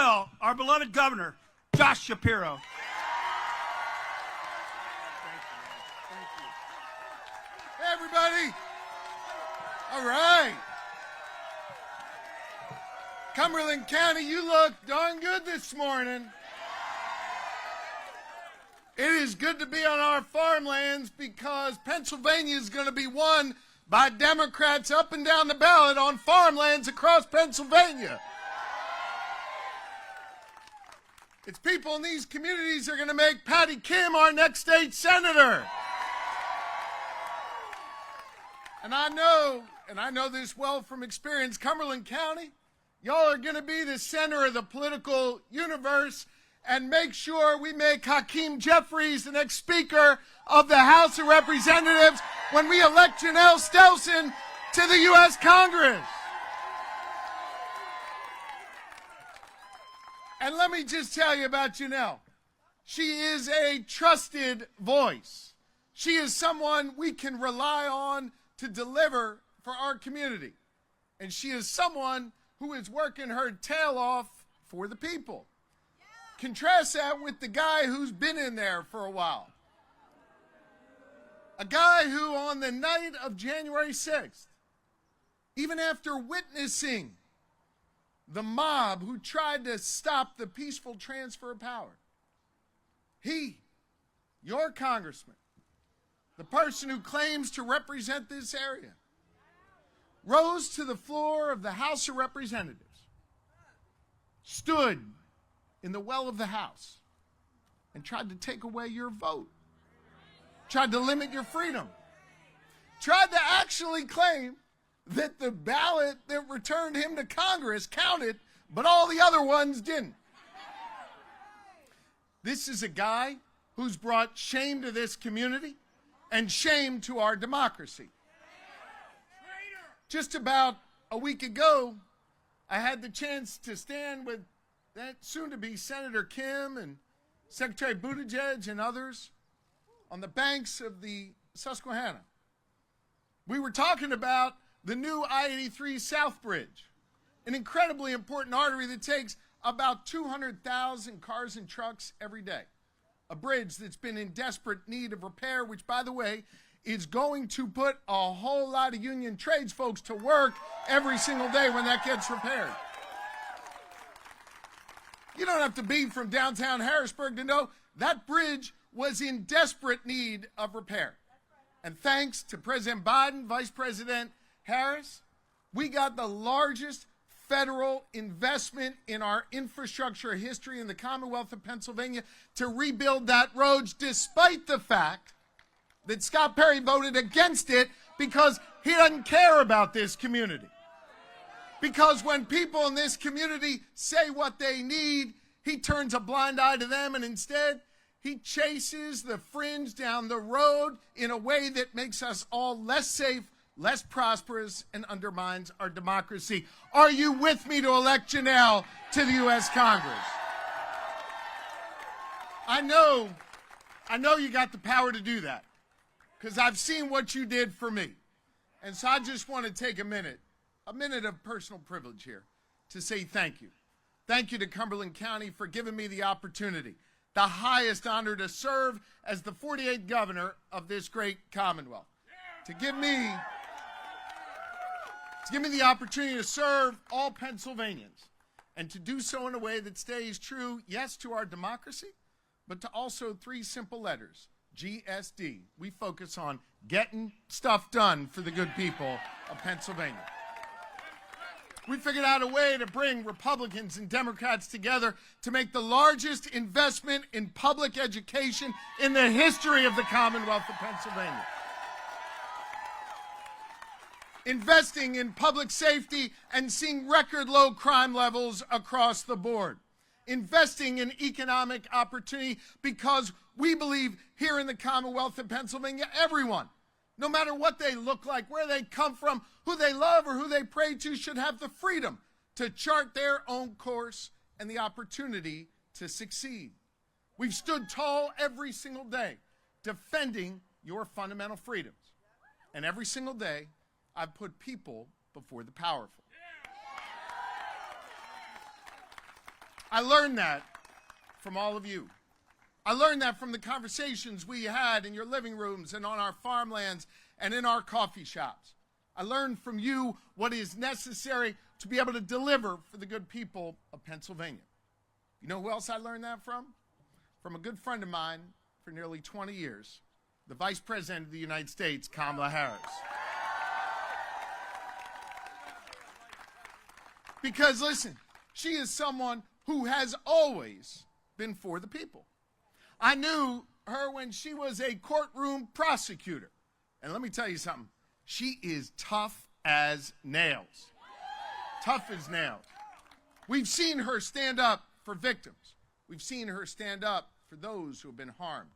well our beloved governor, Josh Shapiro. Thank you. Hey, everybody. All right. Cumberland County, you look darn good this morning. It is good to be on our farmlands because Pennsylvania is going to be won by Democrats up and down the ballot on farmlands across Pennsylvania. It's people in these communities that are going to make Patty Kim our next state senator. And I know this well from experience, Cumberland County, y'all are going to be the center of the political universe and make sure we make Hakeem Jeffries the next Speaker of the House of Representatives when we elect Janelle Stelson to the U.S. Congress. And let me just tell you about Janelle. She is a trusted voice. She is someone we can rely on to deliver for our community. And she is someone who is working her tail off for the people. Contrast that with the guy who's been in there for a while. A guy who on the night of January 6th, even after witnessing the mob who tried to stop the peaceful transfer of power, he, your congressman, the person who claims to represent this area, rose to the floor of the House of Representatives, stood in the well of the House, and tried to take away your vote, tried to limit your freedom, tried to actually claim that the ballot that returned him to Congress counted, but all the other ones didn't. This is a guy who's brought shame to this community and shame to our democracy. Just about a week ago, I had the chance to stand with that soon-to-be Senator Kim and Secretary Buttigieg and others on the banks of the Susquehanna. We were talking about the new I-83 South Bridge, an incredibly important artery that takes about 200,000 cars and trucks every day. A bridge that's been in desperate need of repair, which, by the way, is going to put a whole lot of union trades folks to work every single day when that gets repaired. You don't have to be from downtown Harrisburg to know that bridge was in desperate need of repair. And thanks to President Biden, Vice President Harris, we got the largest federal investment in our infrastructure history in the Commonwealth of Pennsylvania to rebuild that road, despite the fact that Scott Perry voted against it because he doesn't care about this community. Because when people in this community say what they need, he turns a blind eye to them, and instead he chases the fringe down the road in a way that makes us all less safe, less prosperous, and undermines our democracy. Are you with me to elect Janelle to the U.S. Congress? I know you got the power to do that, because I've seen what you did for me. And so I just want to take a minute of personal privilege here to say thank you. Thank you to Cumberland County for giving me the opportunity, the highest honor to serve as the 48th governor of this great Commonwealth. To give me the opportunity to serve all Pennsylvanians and to do so in a way that stays true, yes, to our democracy, but to also three simple letters, GSD. We focus on getting stuff done for the good people of Pennsylvania. We figured out a way to bring Republicans and Democrats together to make the largest investment in public education in the history of the Commonwealth of Pennsylvania. Investing in public safety and seeing record low crime levels across the board. Investing in economic opportunity because we believe here in the Commonwealth of Pennsylvania, everyone, no matter what they look like, where they come from, who they love or who they pray to, should have the freedom to chart their own course and the opportunity to succeed. We've stood tall every single day defending your fundamental freedoms. And every single day, I've put people before the powerful. I learned that from all of you. I learned that from the conversations we had in your living rooms and on our farmlands and in our coffee shops. I learned from you what is necessary to be able to deliver for the good people of Pennsylvania. You know who else I learned that from? From a good friend of mine for nearly 20 years, the Vice President of the United States, Kamala Harris. Because, listen, she is someone who has always been for the people. I knew her when she was a courtroom prosecutor. And let me tell you something. She is tough as nails. Tough as nails. We've seen her stand up for victims. We've seen her stand up for those who have been harmed.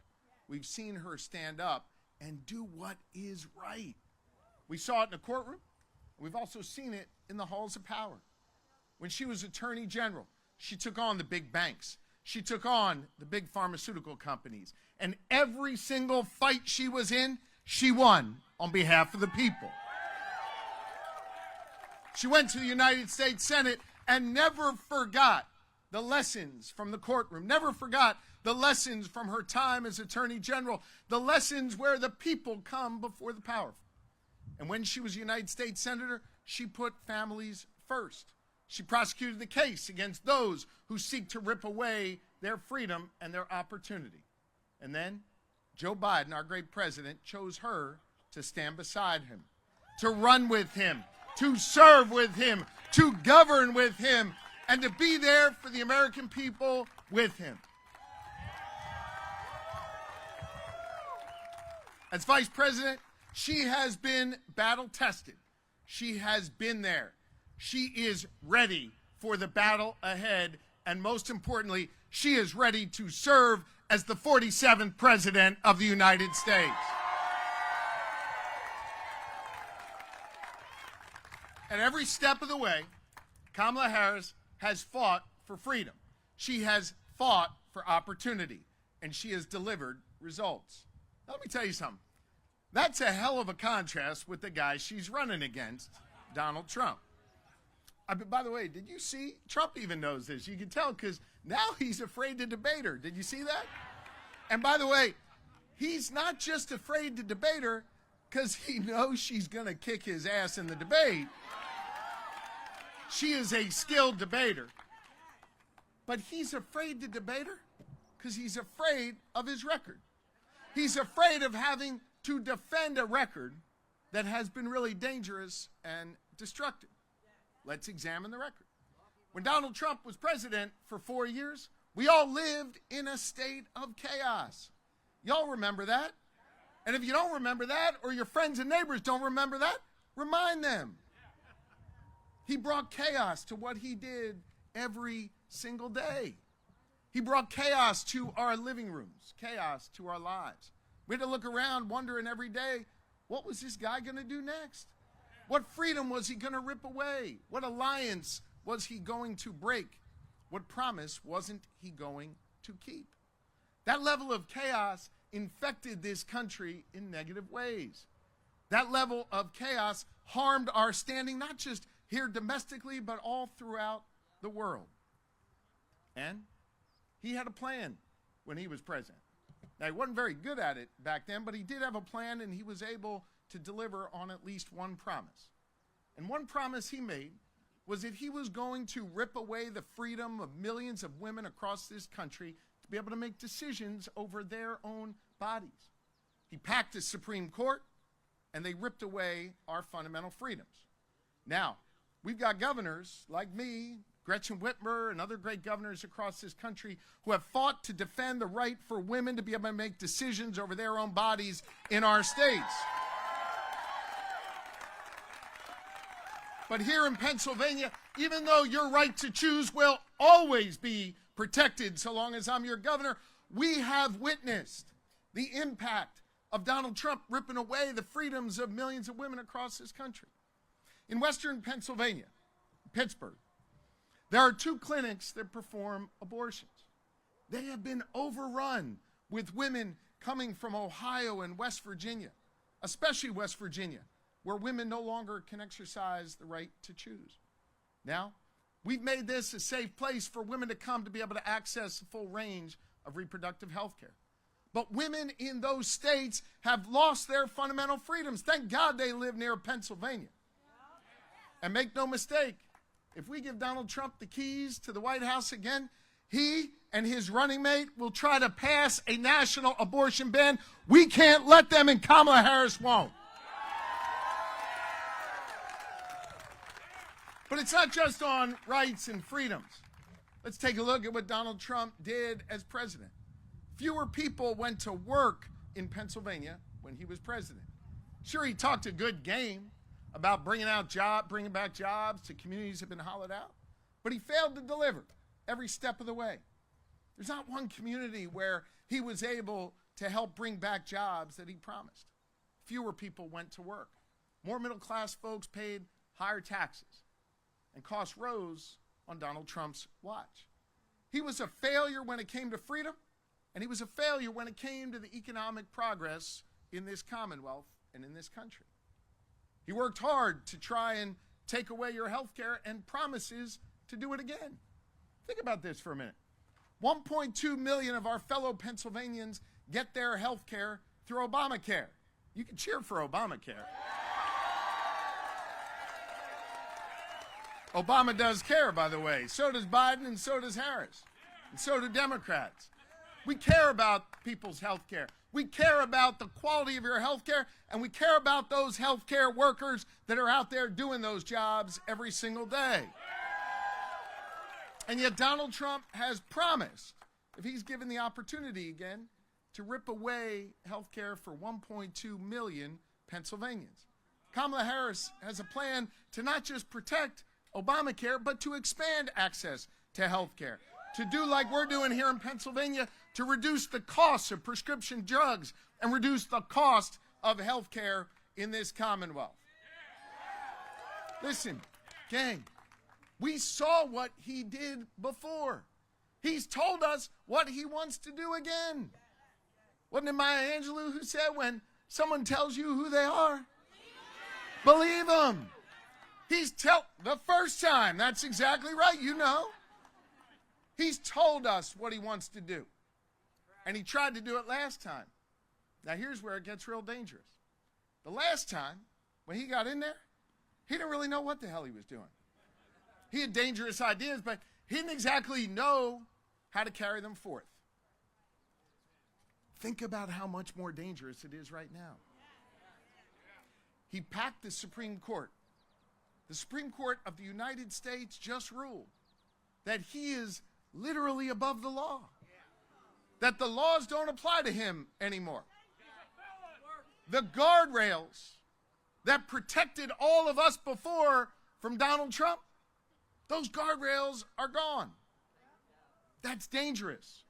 We've seen her stand up and do what is right. We saw it in the courtroom. We've also seen it in the halls of power. When she was Attorney General, she took on the big banks. She took on the big pharmaceutical companies. And every single fight she was in, she won on behalf of the people. She went to the United States Senate and never forgot the lessons from the courtroom, never forgot the lessons from her time as Attorney General, the lessons where the people come before the powerful. And when she was United States Senator, she put families first. She prosecuted the case against those who seek to rip away their freedom and their opportunity. And then Joe Biden, our great president, chose her to stand beside him, to run with him, to serve with him, to govern with him, and to be there for the American people with him. As vice president, she has been battle-tested. She has been there. She is ready for the battle ahead, and most importantly, she is ready to serve as the 47th President of the United States. At every step of the way, Kamala Harris has fought for freedom. She has fought for opportunity, and she has delivered results. Now, let me tell you something. That's a hell of a contrast with the guy she's running against, Donald Trump. By the way, did you see? Trump even knows this. You can tell because now he's afraid to debate her. Did you see that? And by the way, he's not just afraid to debate her because he knows she's going to kick his ass in the debate. She is a skilled debater. But he's afraid to debate her because he's afraid of his record. He's afraid of having to defend a record that has been really dangerous and destructive. Let's examine the record. When Donald Trump was president for 4 years, we all lived in a state of chaos. Y'all remember that? And if you don't remember that, or your friends and neighbors don't remember that, remind them. He brought chaos to what he did every single day. He brought chaos to our living rooms, chaos to our lives. We had to look around wondering every day, what was this guy going to do next? What freedom was he going to rip away? What alliance was he going to break? What promise wasn't he going to keep? That level of chaos infected this country in negative ways. That level of chaos harmed our standing, not just here domestically, but all throughout the world. And he had a plan when he was president. Now, he wasn't very good at it back then, but he did have a plan, and he was able to deliver on at least one promise. And one promise he made was that he was going to rip away the freedom of millions of women across this country to be able to make decisions over their own bodies. He packed the Supreme Court, and they ripped away our fundamental freedoms. Now, we've got governors like me, Gretchen Whitmer, and other great governors across this country who have fought to defend the right for women to be able to make decisions over their own bodies in our states. But here in Pennsylvania, even though your right to choose will always be protected so long as I'm your governor, we have witnessed the impact of Donald Trump ripping away the freedoms of millions of women across this country. In western Pennsylvania, Pittsburgh, there are 2 clinics that perform abortions. They have been overrun with women coming from Ohio and West Virginia, especially West Virginia, where women no longer can exercise the right to choose. Now, We've made this a safe place for women to come to be able to access the full range of reproductive health care. But women in those states have lost their fundamental freedoms. Thank God they live near Pennsylvania. And make no mistake, if we give Donald Trump the keys to the White House again, he and his running mate will try to pass a national abortion ban. We can't let them, and Kamala Harris won't. But it's not just on rights and freedoms. Let's take a look at what Donald Trump did as president. Fewer people went to work in Pennsylvania when he was president. Sure, he talked a good game about bringing back jobs to communities that have been hollowed out, but he failed to deliver every step of the way. There's not one community where he was able to help bring back jobs that he promised. Fewer people went to work. More middle-class folks paid higher taxes, and costs rose on Donald Trump's watch. He was a failure when it came to freedom, and he was a failure when it came to the economic progress in this Commonwealth and in this country. He worked hard to try and take away your health care and promises to do it again. Think about this for a minute. 1.2 million of our fellow Pennsylvanians get their health care through Obamacare. You can cheer for Obamacare. Obama does care, by the way. So does Biden, and so does Harris. And so do Democrats. We care about people's health care. We care about the quality of your health care, and we care about those health care workers that are out there doing those jobs every single day. And yet Donald Trump has promised, if he's given the opportunity again, to rip away health care for 1.2 million Pennsylvanians. Kamala Harris has a plan to not just protect Obamacare, but to expand access to health care. To do like we're doing here in Pennsylvania, to reduce the costs of prescription drugs and reduce the cost of health care in this Commonwealth. Listen, gang, we saw what he did before. He's told us what he wants to do again. Wasn't it Maya Angelou who said, when someone tells you who they are, believe them? The first time, that's exactly right, you know. He's told us what he wants to do. And he tried to do it last time. Now here's where it gets real dangerous. The last time, when he got in there, he didn't really know what the hell he was doing. He had dangerous ideas, but he didn't exactly know how to carry them forth. Think about how much more dangerous it is right now. He packed the Supreme Court. The Supreme Court of the United States just ruled that he is literally above the law, that the laws don't apply to him anymore. The guardrails that protected all of us before from Donald Trump, those guardrails are gone. That's dangerous.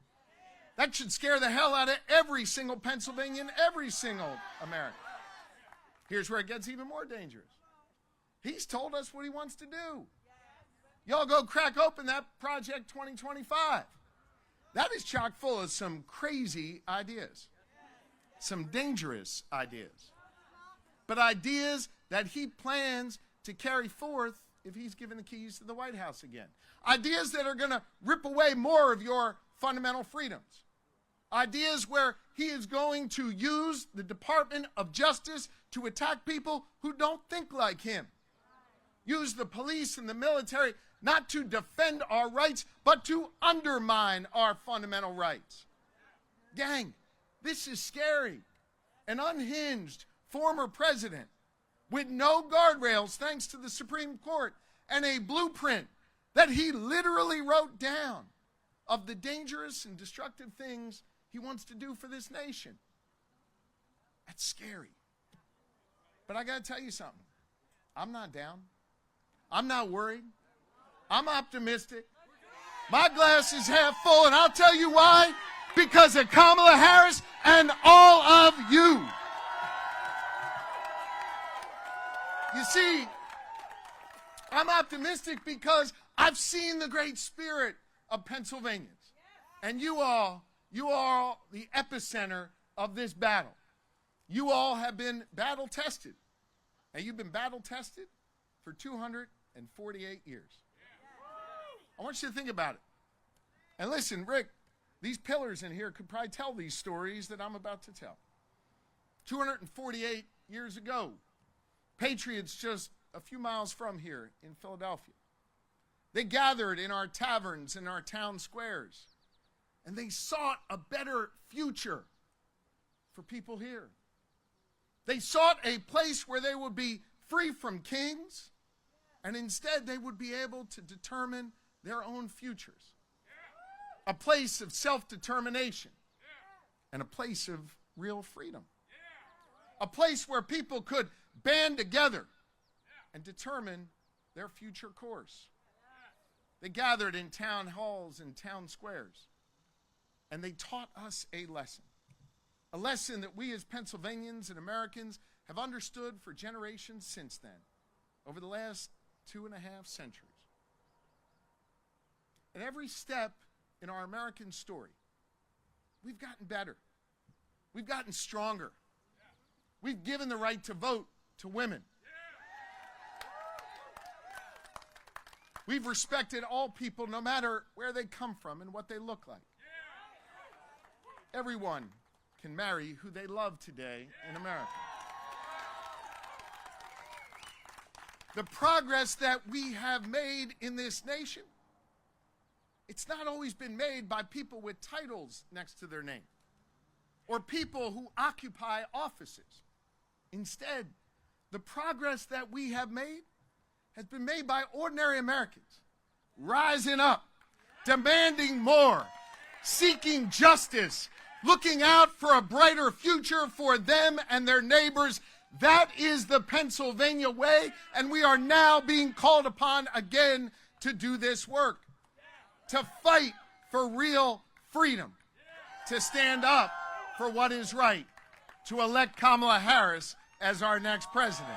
That should scare the hell out of every single Pennsylvanian, every single American. Here's where it gets even more dangerous. He's told us what he wants to do. Y'all go crack open that Project 2025. That is chock full of some crazy ideas, some dangerous ideas, but ideas that he plans to carry forth if he's given the keys to the White House again. Ideas that are going to rip away more of your fundamental freedoms. Ideas where he is going to use the Department of Justice to attack people who don't think like him. Use the police and the military not to defend our rights, but to undermine our fundamental rights. Gang, this is scary. An unhinged former president with no guardrails thanks to the Supreme Court and a blueprint that he literally wrote down of the dangerous and destructive things he wants to do for this nation. That's scary. But I got to tell you something. I'm not down. I'm not worried. I'm optimistic. My glass is half full, and I'll tell you why. Because of Kamala Harris and all of you. You see, I'm optimistic because I've seen the great spirit of Pennsylvanians. And you all are the epicenter of this battle. You all have been battle tested. And you've been battle tested for 248 years. I want you to think about it. And listen, Rick, these pillars in here could probably tell these stories that I'm about to tell. 248 years ago, patriots just a few miles from here in Philadelphia, they gathered in our taverns and our town squares, and they sought a better future for people here. They sought a place where they would be free from kings, and instead they would be able to determine their own futures. A place of self-determination and a place of real freedom. A place where people could band together and determine their future course. They gathered in town halls and town squares, and they taught us a lesson that we as Pennsylvanians and Americans have understood for generations since then, over the last 2.5 centuries. At every step in our American story, we've gotten better. We've gotten stronger. We've given the right to vote to women. We've respected all people no matter where they come from and what they look like. Everyone can marry who they love today in America. The progress that we have made in this nation, it's not always been made by people with titles next to their name or people who occupy offices. Instead, the progress that we have made has been made by ordinary Americans rising up, demanding more, seeking justice, looking out for a brighter future for them and their neighbors. That is the Pennsylvania way, and we are now being called upon again to do this work, to fight for real freedom, to stand up for what is right, to elect Kamala Harris as our next president.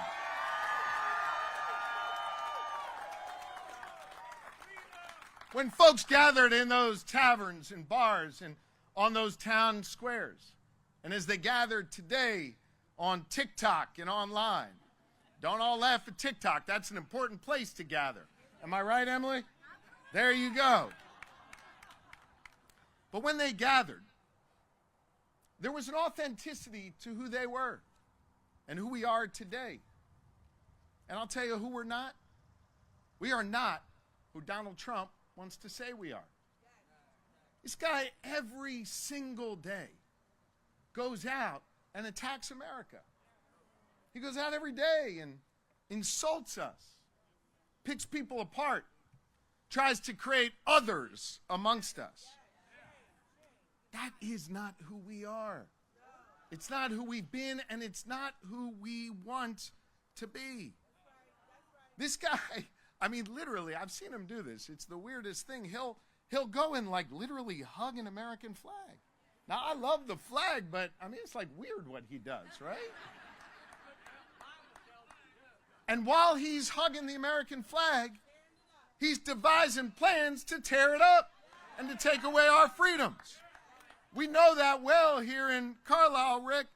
When folks gathered in those taverns and bars and on those town squares, and as they gathered today on TikTok and online, don't all laugh at TikTok. That's an important place to gather. Am I right, Emily? There you go. But when they gathered, there was an authenticity to who they were and who we are today. And I'll tell you who we're not. We are not who Donald Trump wants to say we are. This guy every single day goes out and attacks America. He goes out every day and insults us, picks people apart, tries to create others amongst us. That is not who we are. It's not who we've been, and it's not who we want to be. This guy, I mean, literally, I've seen him do this. It's the weirdest thing. He'll go and like literally hug an American flag. Now, I love the flag, but I mean, it's like weird what he does, right? And while he's hugging the American flag, he's devising plans to tear it up and to take away our freedoms. We know that well here in Carlisle, Rick.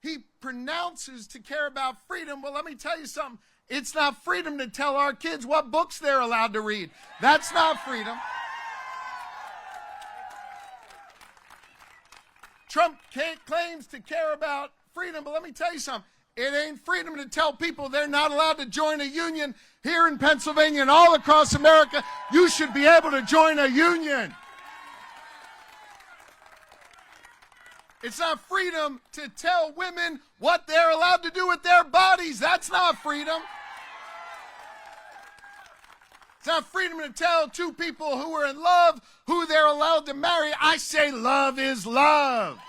He pronounces to care about freedom. Well, let me tell you something. It's not freedom to tell our kids what books they're allowed to read. That's not freedom. Trump claims to care about freedom, but let me tell you something. It ain't freedom to tell people they're not allowed to join a union here in Pennsylvania and all across America. You should be able to join a union. It's not freedom to tell women what they're allowed to do with their bodies. That's not freedom. It's not freedom to tell two people who are in love who they're allowed to marry. I say love is love.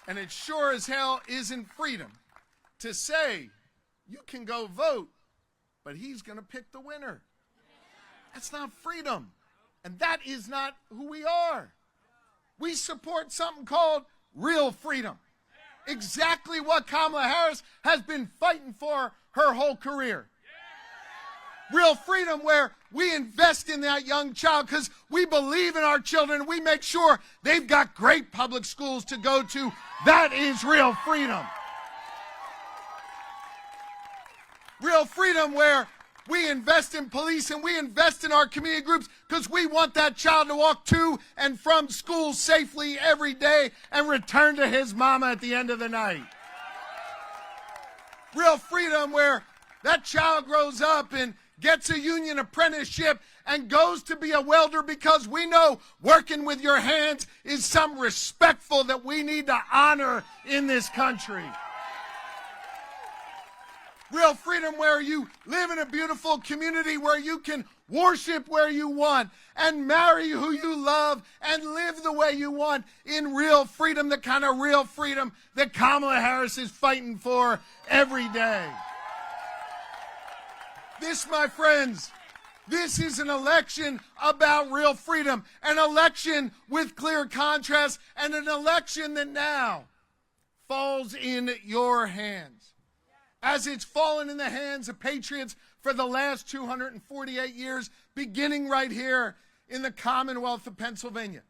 And it sure as hell isn't freedom to say you can go vote, but he's going to pick the winner. That's not freedom. And that is not who we are. We support something called real freedom. Exactly what Kamala Harris has been fighting for her whole career. Real freedom where we invest in that young child because we believe in our children. We make sure they've got great public schools to go to. That is real freedom. Real freedom where We invest in police and we invest in our community groups because we want that child to walk to and from school safely every day and return to his mama at the end of the night. Real freedom where that child grows up and gets a union apprenticeship and goes to be a welder because we know working with your hands is something respectful that we need to honor in this country. Real freedom where you live in a beautiful community where you can worship where you want and marry who you love and live the way you want in real freedom, the kind of real freedom that Kamala Harris is fighting for every day. This, my friends, this is an election about real freedom, an election with clear contrast, and an election that now falls in your hands. As it's fallen in the hands of patriots for the last 248 years, beginning right here in the Commonwealth of Pennsylvania.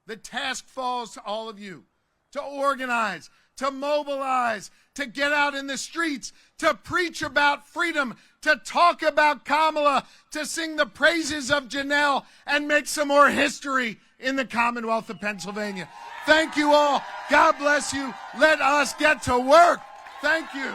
The task falls to all of you to organize, to mobilize, to get out in the streets, to preach about freedom, to talk about Kamala, to sing the praises of Janelle, and make some more history in the Commonwealth of Pennsylvania. Thank you all. God bless you. Let us get to work. Thank you.